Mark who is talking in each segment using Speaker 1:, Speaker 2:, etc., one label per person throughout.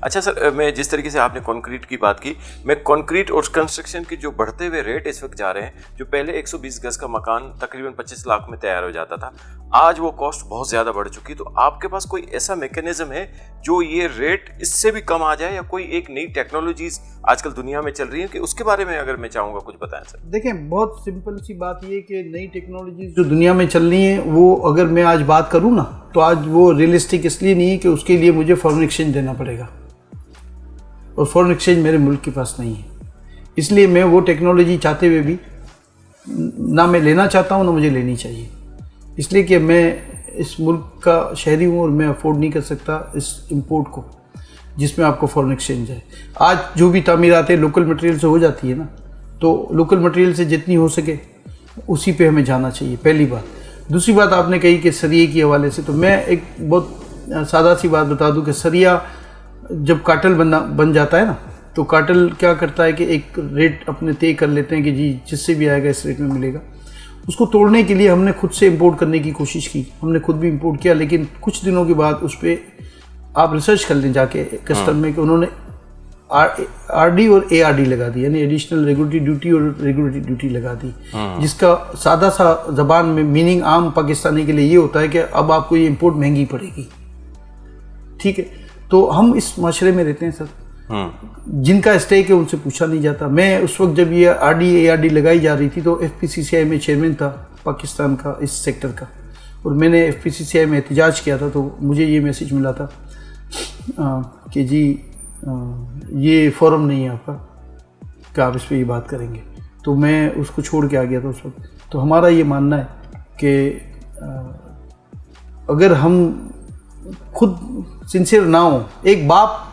Speaker 1: اچھا سر، میں جس طریقے سے آپ نے کنکریٹ کی بات کی، میں کنکریٹ اور کنسٹرکشن کی جو بڑھتے ہوئے ریٹ اس وقت جا رہے ہیں، جو پہلے 120 گز کا مکان تقریباً 25 لاکھ میں تیار ہو جاتا تھا، آج وہ کاسٹ بہت زیادہ بڑھ چکی. تو آپ کے پاس کوئی ایسا میکینزم ہے جو یہ ریٹ اس سے بھی کم آ جائے، یا کوئی ایک نئی ٹیکنالوجیز آج کل دنیا میں چل رہی ہیں کہ اس کے بارے میں اگر میں چاہوں گا کچھ بتائیں سر؟
Speaker 2: دیکھیں، بہت سمپل سی بات یہ کہ نئی ٹیکنالوجیز جو دنیا میں چل رہی ہیں، وہ اگر میں آج بات کروں نا تو آج وہ ریئلسٹک اس لیے نہیں ہے کہ اس کے لیے مجھے فارن ایکسچینج دینا پڑے گا، اور فارن ایکسچینج میرے ملک کے پاس نہیں ہے. اس لیے میں وہ ٹیکنالوجی چاہتے ہوئے بھی نہ میں لینا چاہتا ہوں، نہ مجھے لینی چاہیے. اس لیے کہ میں اس ملک کا شہری ہوں اور میں افورڈ نہیں کر سکتا اس امپورٹ کو جس میں آپ کو فارن ایکسچینج ہے. آج جو بھی تعمیراتیں لوکل مٹیریل سے ہو جاتی ہے نا، تو لوکل مٹیریل سے جتنی ہو سکے اسی پہ ہمیں جانا چاہیے، پہلی بات. دوسری بات آپ نے کہی کہ سریے کے حوالے سے، تو میں ایک بہت سادہ سی بات بتا دوں کہ سریا جب کارٹل بن جاتا ہے نا، تو کارٹل کیا کرتا ہے کہ ایک ریٹ اپنے طے کر لیتے ہیں کہ جی جس سے بھی آئے گا اس ریٹ میں ملے گا. اس کو توڑنے کے لیے ہم نے خود سے امپورٹ کرنے کی کوشش کی، ہم نے خود بھی امپورٹ کیا، لیکن کچھ دنوں کے بعد اس پہ آپ ریسرچ کر لیں جا کے کسٹم میں کہ انہوں نے آر ڈی اور اے آر ڈی لگا دی، یعنی ایڈیشنل ریگولیٹری ڈیوٹی اور ریگولیٹری ڈیوٹی لگا دی، جس کا سادہ سا زبان میں میننگ عام پاکستانی کے لیے یہ ہوتا ہے کہ اب آپ کو یہ امپورٹ مہنگی پڑے گی. ٹھیک ہے، تو ہم اس معاشرے میں رہتے ہیں سر، جن کا اسٹیک ہے ان سے پوچھا نہیں جاتا. میں اس وقت جب یہ R D A R D لگائی جا رہی تھی تو ایف پی سی سی آئی میں چیئرمین تھا پاکستان کا اس سیکٹر کا، اور میں نے ایف پی سی سی آئی میں احتجاج کیا تھا. تو مجھے یہ میسیج ملا تھا کہ جی یہ فورم نہیں ہے آپ کا کہ آپ اس پہ یہ بات کریں گے. تو میں اس کو چھوڑ کے آ گیا تھا اس وقت. تو ہمارا یہ ماننا ہے کہ اگر ہم خود سنسیئر نہ ہوں، ایک باپ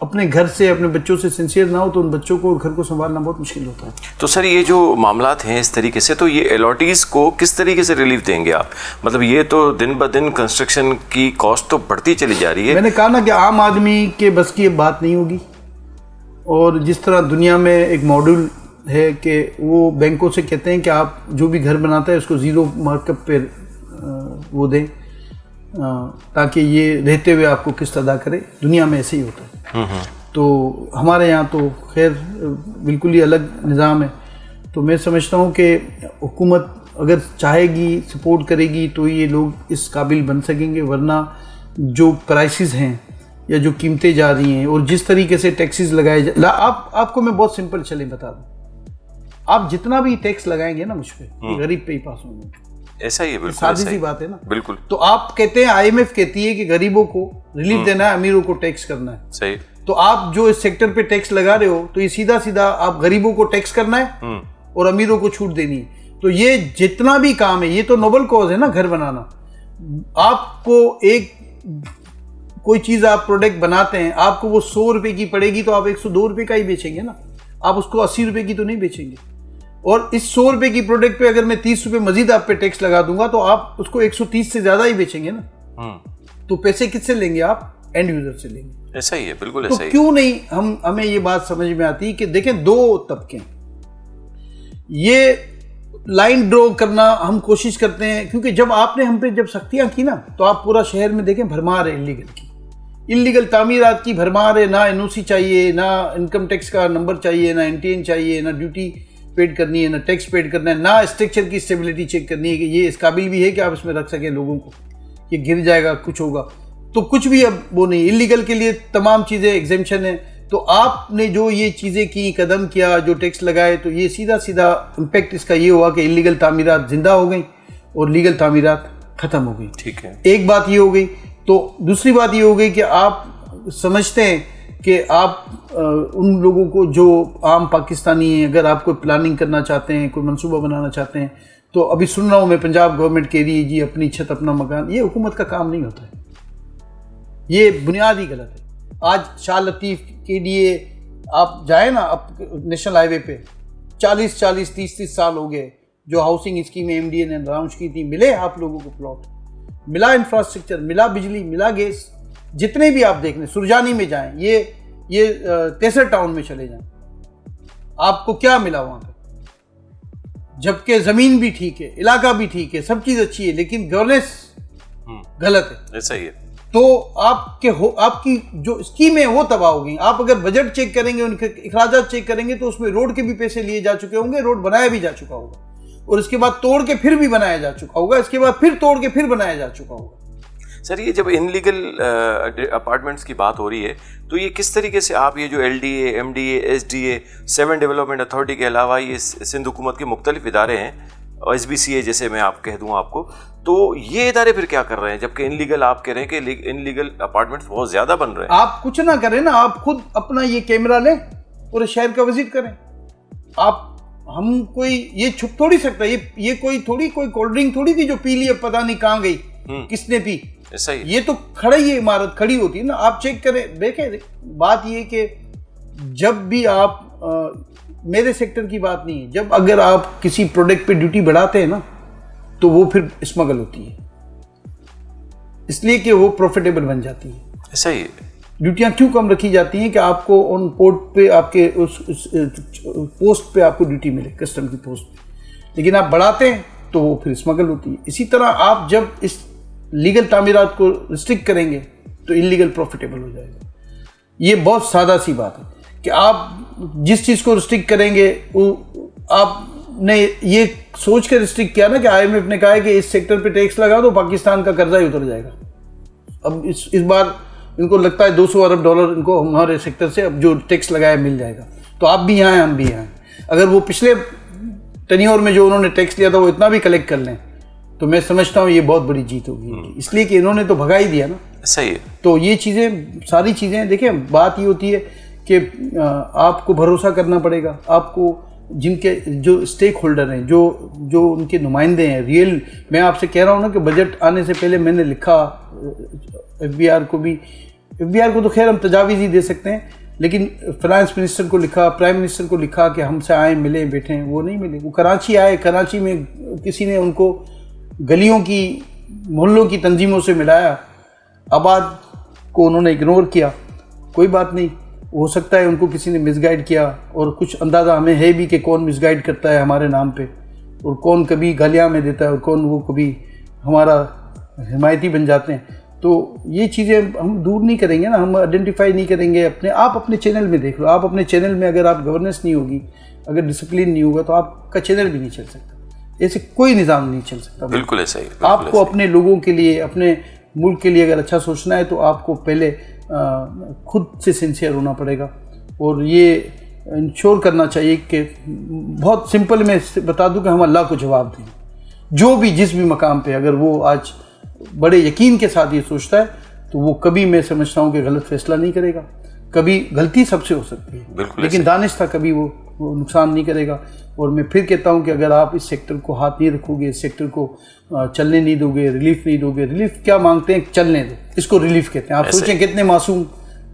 Speaker 2: اپنے گھر سے اپنے بچوں سے سنسیئر نہ ہو تو ان بچوں کو اور گھر کو سنبھالنا بہت مشکل ہوتا ہے.
Speaker 1: تو سر یہ جو معاملات ہیں اس طریقے سے، تو یہ الاٹیز کو کس طریقے سے ریلیف دیں گے آپ؟ مطلب یہ تو دن بہ دن کنسٹرکشن کی کاسٹ تو بڑھتی چلی جا رہی ہے.
Speaker 2: میں نے کہا نا کہ عام آدمی کے بس کی بات نہیں ہوگی، اور جس طرح دنیا میں ایک ماڈل ہے کہ وہ بینکوں سے کہتے ہیں کہ آپ جو بھی گھر بناتا ہے اس کو زیرو مارک اپ پہ وہ دیں تاکہ یہ رہتے ہوئے آپ کو قسط ادا کرے. دنیا میں ایسے ہی ہوتا ہے. تو ہمارے یہاں تو خیر بالکل ہی الگ نظام ہے. تو میں سمجھتا ہوں کہ حکومت اگر چاہے گی سپورٹ کرے گی تو یہ لوگ اس قابل بن سکیں گے، ورنہ جو پرائسز ہیں یا جو قیمتیں جا رہی ہیں اور جس طریقے سے ٹیکسز لگائے آپ کو میں بہت سمپل چلیں بتا دوں، آپ جتنا بھی ٹیکس لگائیں گے نا مجھ پہ غریب پہ ہی پاس ہوں گے.
Speaker 1: ایسا ہی ہے، بالکل
Speaker 2: سادی سی بات ہے نا.
Speaker 1: بالکل.
Speaker 2: تو آپ کہتے ہیں آئی ایم ایف کہتی ہے کہ غریبوں کو ریلیف دینا ہے، امیروں کو ٹیکس کرنا ہے.
Speaker 1: صحیح.
Speaker 2: تو آپ جو اس سیکٹر پہ ٹیکس لگا رہے ہو تو یہ سیدھا سیدھا آپ غریبوں کو ٹیکس کرنا ہے اور امیروں کو چھوٹ دینی ہے. تو یہ جتنا بھی کام ہے یہ تو نوبل کوز ہے نا گھر بنانا. آپ کو ایک کوئی چیز آپ پروڈکٹ بناتے ہیں، آپ کو وہ 100 روپے کی پڑے گی تو آپ 102 روپے کا ہی بیچیں گے نا، آپ اس کو 80 روپے کی تو نہیں بیچیں گے. اور اس 100 روپے کی پروڈکٹ پہ اگر میں 30 روپے مزید آپ پہ ٹیکس لگا دوں گا تو آپ اس کو 130 سے زیادہ ہی بیچیں گے نا. تو پیسے کس سے لیں گے؟ آپ اینڈ یوزر سے لیں گے.
Speaker 1: ایسا ہی ہے، بالکل ایسا ہی.
Speaker 2: تو کیوں نہیں ہمیں یہ بات سمجھ میں آتی کہ دیکھیں دو طبقے یہ لائن ڈرا کرنا ہم کوشش کرتے ہیں، کیونکہ جب آپ نے ہم پہ جب سختیاں کی نا تو آپ پورا شہر میں دیکھیں بھرمار ہے انلیگل تعمیرات کی بھرمار ہے. نہ این او سی چاہیے، نہ انکم ٹیکس کا نمبر چاہیے، نہ NTN چاہیے، نہ ڈیوٹی پیڈ کرنی ہے، نہ ٹیکس پیڈ کرنا ہے، نہ اسٹرکچر کی اسٹیبلٹی چیک کرنی ہے کہ یہ اس قابل بھی ہے کہ آپ اس میں رکھ سکیں لوگوں کو، یہ گر جائے گا کچھ ہوگا. تو کچھ بھی اب وہ نہیں، انلیگل کے لیے تمام چیزیں ایگزیمشن ہیں. تو آپ نے جو یہ چیزیں کی، قدم کیا، جو ٹیکس لگائے، تو یہ سیدھا امپیکٹ اس کا یہ ہوا کہ انلیگل تعمیرات زندہ ہو گئیں اور لیگل تعمیرات ختم ہو گئی.
Speaker 1: ٹھیک ہے،
Speaker 2: ایک بات یہ ہو گئی. تو دوسری بات یہ ہو گئی کہ آپ سمجھتے ہیں کہ آپ ان لوگوں کو جو عام پاکستانی ہیں، اگر آپ کوئی پلاننگ کرنا چاہتے ہیں، کوئی منصوبہ بنانا چاہتے ہیں، تو ابھی سن رہا ہوں میں پنجاب گورنمنٹ کہہ رہی ہے جی اپنی چھت اپنا مکان. یہ حکومت کا کام نہیں ہوتا ہے، یہ بنیادی غلط ہے. آج شاہ لطیف کے لیے آپ جائیں نا نیشنل ہائی وے پہ 40-30 سال ہو گئے، جو ہاؤسنگ اسکیم MDA نے لانچ کی تھی، ملے آپ لوگوں کو پلاٹ، ملا انفراسٹرکچر، ملا بجلی، ملا گیس. جتنے بھی آپ دیکھ لیں، سرجانی میں جائیں، یہ تیسر ٹاؤن میں چلے جائیں، آپ کو کیا ملا وہاں پہ؟ جبکہ زمین بھی ٹھیک ہے، علاقہ بھی ٹھیک ہے، سب چیز اچھی ہے، لیکن گورننس غلط ہے.
Speaker 1: ایسا ہی ہے.
Speaker 2: تو آپ کی جو اسکیمیں وہ تباہ ہو گئی. آپ اگر بجٹ چیک کریں گے, ان کے اخراجات چیک کریں گے, تو اس میں روڈ کے بھی پیسے لیے جا چکے ہوں گے, روڈ بنایا بھی جا چکا ہوگا, اور اس کے بعد توڑ کے پھر بھی بنایا جا چکا ہوگا, اس کے بعد پھر توڑ کے پھر بنایا جا چکا ہوگا.
Speaker 1: سر یہ جب ان لیگل اپارٹمنٹس کی بات ہو رہی ہے تو یہ کس طریقے سے آپ یہ جو L D A, M D A, S D A, 7 development authority کے علاوہ یہ سندھ حکومت کے مختلف ادارے ہیں, ایس بی سی اے جیسے میں آپ کہہ دوں آپ کو, تو یہ ادارے پھر کیا کر رہے ہیں جبکہ ان لیگل آپ کہہ رہے ہیں کہ ان لیگل اپارٹمنٹس بہت زیادہ بن رہے ہیں؟
Speaker 2: آپ کچھ نہ کریں نا, آپ خود اپنا یہ کیمرہ لیں اور شہر کا وزٹ کریں. ہم کوئی یہ چھپ تھوڑی سکتا ہے, یہ کوئی کولڈ ڈرنک تھوڑی تھی جو پی لی, اب پتہ نہیں کہاں گئی, کس نے پی. یہ تو کھڑا ہی عمارت کھڑی ہوتی ہے نا, آپ چیک کریں. دیکھیں بات یہ کہ جب بھی آپ, میرے سیکٹر کی بات نہیں ہے, جب اگر آپ کسی پروڈکٹ پہ ڈیوٹی بڑھاتے ہیں نا تو وہ پھر اسمگل ہوتی ہے, اس لیے کہ وہ پروفیٹیبل بن جاتی ہے.
Speaker 1: صحیح.
Speaker 2: ڈیوٹیاں کیوں کم رکھی جاتی ہیں کہ آپ کو آن پورٹ پہ, آپ کے اس پوسٹ پہ آپ کو ڈیوٹی ملے, کسٹم کی پوسٹ پہ, لیکن آپ بڑھاتے ہیں تو وہ پھر اسمگل ہوتی ہے. اسی طرح آپ جب اس لیگل تعمیرات کو ریسٹرکٹ کریں گے تو ان لیگل پروفیٹیبل ہو جائے گا. یہ بہت سادہ سی بات ہے کہ آپ جس چیز کو ریسٹرکٹ کریں گے, آپ نے یہ سوچ کے ریسٹرکٹ کیا نا کہ آئی ایم ایف نے کہا ہے کہ اس سیکٹر پہ ٹیکس لگا تو پاکستان کا قرضہ ہی اتر جائے گا. اب اس بار ان کو لگتا ہے $200 ارب ان کو ہمارے سیکٹر سے اب جو ٹیکس لگایا مل جائے گا. تو آپ بھی یہاں ہیں, ہم بھی یہاں ہیں. اگر وہ پچھلے ٹینیور میں جو انہوں نے ٹیکس لیا تھا وہ اتنا بھی کلیکٹ کر لیں تو میں سمجھتا ہوں یہ بہت بڑی جیت ہوگی, اس لیے کہ انہوں نے تو بھگا ہی دیا نا.
Speaker 1: صحیح.
Speaker 2: تو یہ چیزیں, ساری چیزیں دیکھیں, بات یہ ہوتی ہے کہ آپ کو بھروسہ کرنا پڑے گا. آپ کو جن کے جو اسٹیک ہولڈر ہیں, جو ان کے نمائندے ہیں ریئل, میں آپ سے کہہ رہا ہوں نا کہ بجٹ آنے سے پہلے میں نے لکھا ایف بی آر کو بھی, ایف بی آر کو تو خیر ہم تجاویز ہی دے سکتے ہیں, لیکن فائنانس منسٹر کو لکھا, پرائم منسٹر کو لکھا کہ ہم سے آئیں, ملیں, بیٹھیں. وہ نہیں ملے. وہ کراچی آئے, کراچی میں کسی نے ان کو گلیوں کی, محلوں کی تنظیموں سے ملایا, آباد کو انہوں نے اگنور کیا. کوئی بات نہیں, ہو سکتا ہے ان کو کسی نے مس گائیڈ کیا, اور کچھ اندازہ ہمیں ہے بھی کہ کون مس گائیڈ کرتا ہے ہمارے نام پہ, اور کون کبھی گالیاں میں دیتا ہے, اور کون وہ کبھی ہمارا حمایتی بن جاتے ہیں. تو یہ چیزیں ہم دور نہیں کریں گے نا, ہم آئیڈینٹیفائی نہیں کریں گے اپنے. آپ اپنے چینل میں دیکھ لو, آپ اپنے چینل میں اگر آپ گورننس نہیں ہوگی, اگر ڈسپلن نہیں ہوگا تو آپ کا چینل بھی نہیں چل سکتا. ایسے کوئی نظام نہیں چل سکتا.
Speaker 1: بالکل ایسا ہی.
Speaker 2: آپ کو اپنے لوگوں کے لیے, اپنے ملک کے لیے اگر اچھا سوچنا ہے تو آپ کو پہلے خود سے سنسیئر ہونا پڑے گا, اور یہ انشور کرنا چاہیے کہ بہت سمپل میں بتا دوں کہ ہم اللہ کو جواب دیں. جو بھی جس بھی مقام پہ اگر وہ آج بڑے یقین کے ساتھ یہ سوچتا ہے تو وہ کبھی, میں سمجھتا ہوں کہ غلط فیصلہ نہیں کرے گا. کبھی غلطی سب سے ہو سکتی ہے, لیکن دانستہ کبھی وہ نقصان نہیں کرے گا. اور میں پھر کہتا ہوں کہ اگر آپ اس سیکٹر کو ہاتھ نہیں رکھو گے, اس سیکٹر کو چلنے نہیں دو گے, ریلیف نہیں دو گے. ریلیف کیا مانگتے ہیں, چلنے دو, اس کو ریلیف کہتے ہیں. آپ سوچیں کتنے معصوم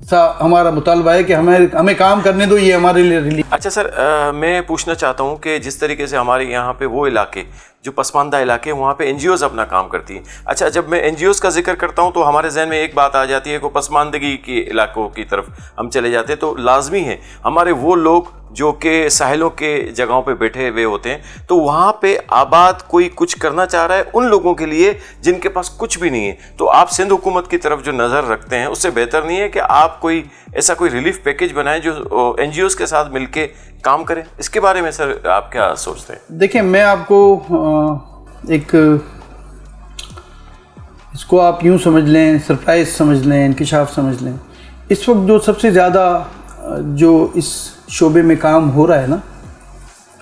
Speaker 2: سا ہمارا مطالبہ ہے کہ ہمیں کام کرنے دو, یہ ہمارے لیے ریلیف.
Speaker 1: اچھا سر, میں پوچھنا چاہتا ہوں کہ جس طریقے سے ہمارے یہاں پہ وہ علاقے جو پسماندہ علاقے, وہاں پہ این جی اوز اپنا کام کرتی ہیں. اچھا, جب میں این جی اوز کا ذکر کرتا ہوں تو ہمارے ذہن میں ایک بات آ جاتی ہے کہ پسماندگی کے علاقوں کی طرف ہم چلے جاتے ہیں. تو لازمی ہے ہمارے وہ لوگ جو کہ ساحلوں کے جگہوں پہ بیٹھے ہوئے ہوتے ہیں, تو وہاں پہ آباد کوئی کچھ کرنا چاہ رہا ہے ان لوگوں کے لیے جن کے پاس کچھ بھی نہیں ہے. تو آپ سندھ حکومت کی طرف جو نظر رکھتے ہیں, اس سے بہتر نہیں ہے کہ آپ کوئی ایسا کوئی ریلیف پیکیج بنائیں جو این جی اوز کے ساتھ مل کے کام کریں؟ اس کے بارے میں سر آپ کیا سوچتے ہیں؟
Speaker 2: دیکھیں, میں آپ کو ایک, اس کو آپ یوں سمجھ لیں, سرپرائز سمجھ لیں, انکشاف سمجھ لیں. اس وقت جو سب سے زیادہ جو اس شعبے میں کام ہو رہا ہے نا,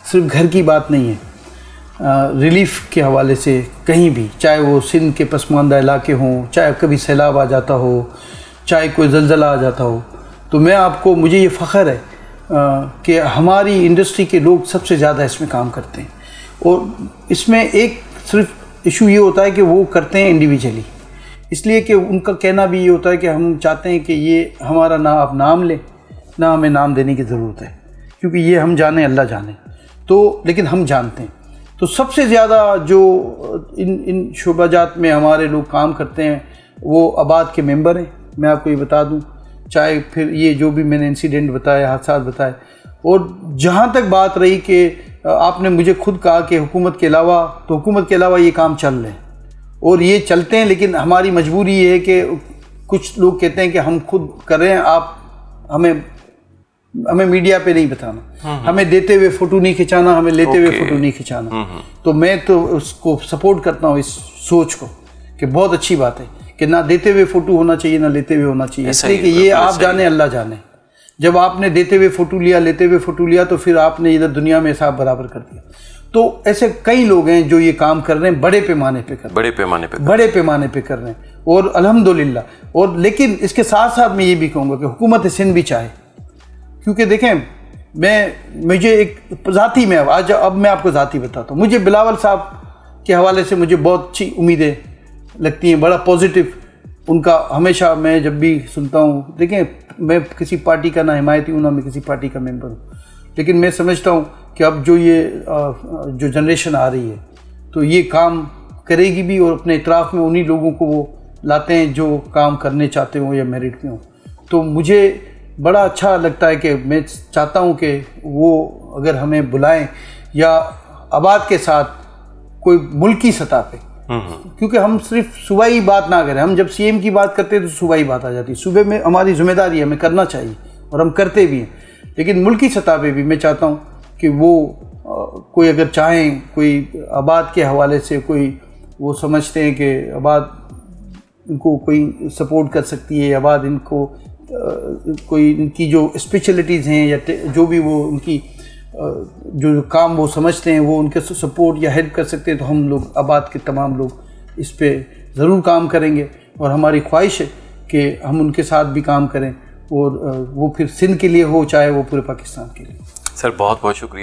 Speaker 2: صرف گھر کی بات نہیں ہے, ریلیف کے حوالے سے کہیں بھی, چاہے وہ سندھ کے پسماندہ علاقے ہوں, چاہے کبھی سیلاب آ جاتا ہو, چاہے کوئی زلزلہ آ جاتا ہو, تو میں آپ کو, مجھے یہ فخر ہے کہ ہماری انڈسٹری کے لوگ سب سے زیادہ اس میں کام کرتے ہیں. اور اس میں ایک صرف ایشو یہ ہوتا ہے کہ وہ کرتے ہیں انڈیویجولی, اس لیے کہ ان کا کہنا بھی یہ ہوتا ہے کہ ہم چاہتے ہیں کہ یہ ہمارا نہ آپ نام لیں, نہ ہمیں نام دینے کی ضرورت ہے, کیونکہ یہ ہم جانیں, اللہ جانے. تو لیکن ہم جانتے ہیں. تو سب سے زیادہ جو ان شعبہ جات میں ہمارے لوگ کام کرتے ہیں وہ آباد کے ممبر ہیں. میں آپ کو یہ بتا دوں, چاہے پھر یہ جو بھی میں نے انسیڈنٹ بتائے, حادثات بتائے, اور جہاں تک بات رہی کہ آپ نے مجھے خود کہا کہ حکومت کے علاوہ, تو حکومت کے علاوہ یہ کام چل رہے ہیں اور یہ چلتے ہیں, لیکن ہماری مجبوری یہ ہے کہ کچھ لوگ کہتے ہیں کہ ہم خود کر رہے ہیں, آپ ہمیں میڈیا پہ نہیں بتانا, ہمیں دیتے ہوئے فوٹو نہیں کھنچانا, ہمیں لیتے ہوئے فوٹو نہیں کھنچانا. تو میں تو اس کو سپورٹ کرتا ہوں, اس سوچ کو, کہ بہت اچھی بات ہے کہ نہ دیتے ہوئے فوٹو ہونا چاہیے نہ لیتے ہوئے ہونا چاہیے, اس لیے کہ یہ آپ جانے اللہ جانے. جب آپ نے دیتے ہوئے فوٹو لیا, لیتے ہوئے فوٹو لیا, تو پھر آپ نے ادھر دنیا میں حساب برابر کر دیا. تو ایسے کئی لوگ ہیں جو یہ کام کر رہے ہیں, بڑے پیمانے پہ کر رہے ہیں, بڑے پیمانے پہ کر رہے ہیں, اور الحمدللہ. اور لیکن اس کے ساتھ ساتھ میں یہ بھی کہوں گا کہ حکومت سندھ بھی چاہے, کیونکہ دیکھیں مجھے ایک ذاتی میں اب میں آپ کو ذاتی بتاتا ہوں, مجھے بلاول صاحب کے حوالے سے مجھے بہت اچھی امیدیں لگتی ہیں, بڑا پازیٹیو ان کا ہمیشہ میں جب بھی سنتا ہوں. دیکھیں میں کسی پارٹی کا نہ حمایتی ہوں نہ میں کسی پارٹی کا ممبر ہوں, لیکن میں سمجھتا ہوں کہ اب جو جنریشن آ رہی ہے تو یہ کام کرے گی بھی, اور اپنے اطراف میں انہی لوگوں کو وہ لاتے ہیں جو کام کرنے چاہتے ہوں یا میرٹ میں ہوں. تو مجھے بڑا اچھا لگتا ہے کہ میں چاہتا ہوں کہ وہ اگر ہمیں بلائیں یا آباد کے ساتھ کوئی ملکی سطح پہ, کیونکہ ہم صرف صوبائی بات نہ کریں. ہم جب سی ایم کی بات کرتے ہیں تو صوبائی بات آ جاتی ہے, صوبے میں ہماری ذمہ داری ہے, ہمیں کرنا چاہیے اور ہم کرتے بھی ہیں. لیکن ملکی سطح پہ بھی میں چاہتا ہوں کہ وہ کوئی اگر چاہیں, کوئی آباد کے حوالے سے کوئی وہ سمجھتے ہیں کہ آباد ان کو کوئی سپورٹ کر سکتی ہے, آباد ان کو کوئی ان کی جو اسپیشلٹیز ہیں یا جو بھی وہ ان کی جو کام وہ سمجھتے ہیں وہ ان کے سپورٹ یا ہیلپ کر سکتے ہیں, تو ہم لوگ آباد کے تمام لوگ اس پہ ضرور کام کریں گے. اور ہماری خواہش ہے کہ ہم ان کے ساتھ بھی کام کریں, اور وہ پھر سندھ کے لیے ہو چاہے وہ پورے پاکستان کے لیے.
Speaker 1: سر بہت بہت شکریہ.